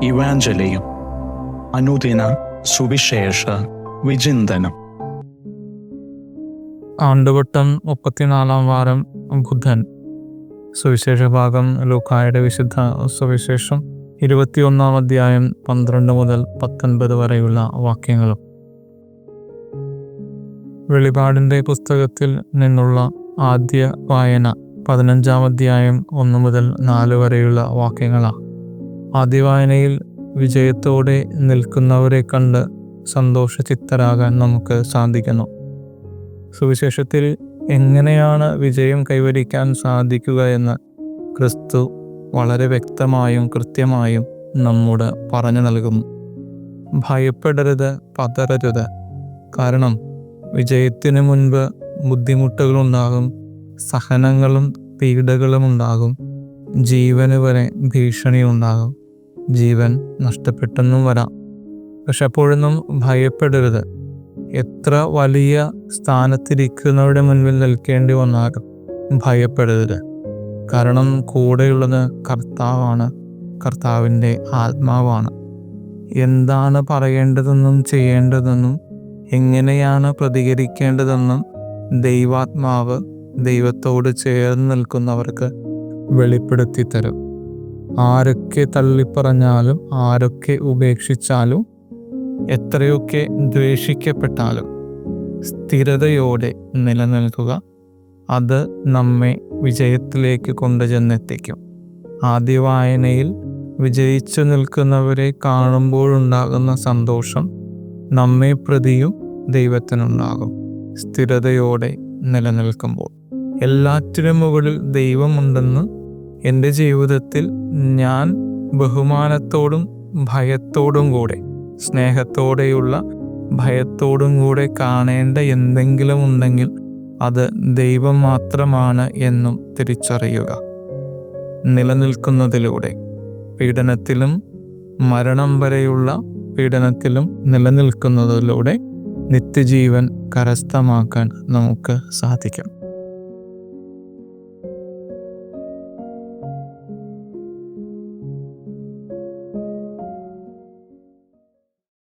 ഇവാഞ്ചലിയും അനുദിന സുവിശേഷ വിചിന്തനം. ആണ്ടുവട്ടം 34 വാരം, ബുധൻ. സുവിശേഷ ഭാഗം ലൂക്കായുടെ വിശുദ്ധ സുവിശേഷം 21 അധ്യായം 12 മുതൽ 19 വരെയുള്ള വാക്യങ്ങളും. വെളിപാടിൻ്റെ പുസ്തകത്തിൽ നിന്നുള്ള ആദ്യ വായന 15 അധ്യായം 1 മുതൽ 4 വരെയുള്ള വാക്യങ്ങളാണ്. ആദ്യ വായനയിൽ വിജയത്തോടെ നിൽക്കുന്നവരെ കണ്ട് സന്തോഷചിത്തരാകാൻ നമുക്ക് സാധിക്കുന്നു. സുവിശേഷത്തിൽ എങ്ങനെയാണ് വിജയം കൈവരിക്കാൻ സാധിക്കുക എന്ന് ക്രിസ്തു വളരെ വ്യക്തമായും കൃത്യമായും നമ്മോട് പറഞ്ഞു നൽകുന്നു. ഭയപ്പെടരുത്, പതറരുത്. കാരണം വിജയത്തിന് മുൻപ് ബുദ്ധിമുട്ടുകളുണ്ടാകും, സഹനങ്ങളും പീഡകളും ഉണ്ടാകും, ജീവന് വരെ ഭീഷണി ഉണ്ടാകും, ജീവൻ നഷ്ടപ്പെട്ടെന്നും വരാം. പക്ഷെ അപ്പോഴൊന്നും ഭയപ്പെടരുത്. എത്ര വലിയ സ്ഥാനത്തിരിക്കുന്നവരുടെ മുൻപിൽ നിൽക്കേണ്ടി വന്നാലും ഭയപ്പെടരുത്. കാരണം കൂടെയുള്ളത് കർത്താവാണ്, കർത്താവിൻ്റെ ആത്മാവാണ്. എന്താണ് പറയേണ്ടതെന്നും ചെയ്യേണ്ടതെന്നും എങ്ങനെയാണ് പ്രതികരിക്കേണ്ടതെന്നും ദൈവാത്മാവ് ദൈവത്തോട് ചേർന്ന് നിൽക്കുന്നവർക്ക് വെളിപ്പെടുത്തി തരും. ആരൊക്കെ തള്ളിപ്പറഞ്ഞാലും, ആരൊക്കെ ഉപേക്ഷിച്ചാലും, എത്രയൊക്കെ ദ്വേഷിക്കപ്പെട്ടാലും സ്ഥിരതയോടെ നിലനിൽക്കുക. അത് നമ്മെ വിജയത്തിലേക്ക് കൊണ്ടുചെന്നെത്തിക്കും. ആദ്യ വായനയിൽ വിജയിച്ചു നിൽക്കുന്നവരെ കാണുമ്പോഴുണ്ടാകുന്ന സന്തോഷം നമ്മെ പ്രതിയും ദൈവത്തിനുണ്ടാകും. സ്ഥിരതയോടെ നിലനിൽക്കുമ്പോൾ എല്ലാറ്റിനും മുകളിൽ ദൈവമുണ്ടെന്ന് എൻ്റെ ജീവിതത്തിൽ ഞാൻ ബഹുമാനത്തോടും ഭയത്തോടും കൂടെ, സ്നേഹത്തോടെയുള്ള ഭയത്തോടും കൂടെ കാണേണ്ട എന്തെങ്കിലും ഉണ്ടെങ്കിൽ അത് ദൈവം മാത്രമാണ് എന്നും തിരിച്ചറിയുക. നിലനിൽക്കുന്നതിലൂടെ, പീഡനത്തിലും മരണം വരെയുള്ള പീഡനത്തിലും നിലനിൽക്കുന്നതിലൂടെ നിത്യജീവൻ കരസ്ഥമാക്കാൻ നമുക്ക് സാധിക്കും.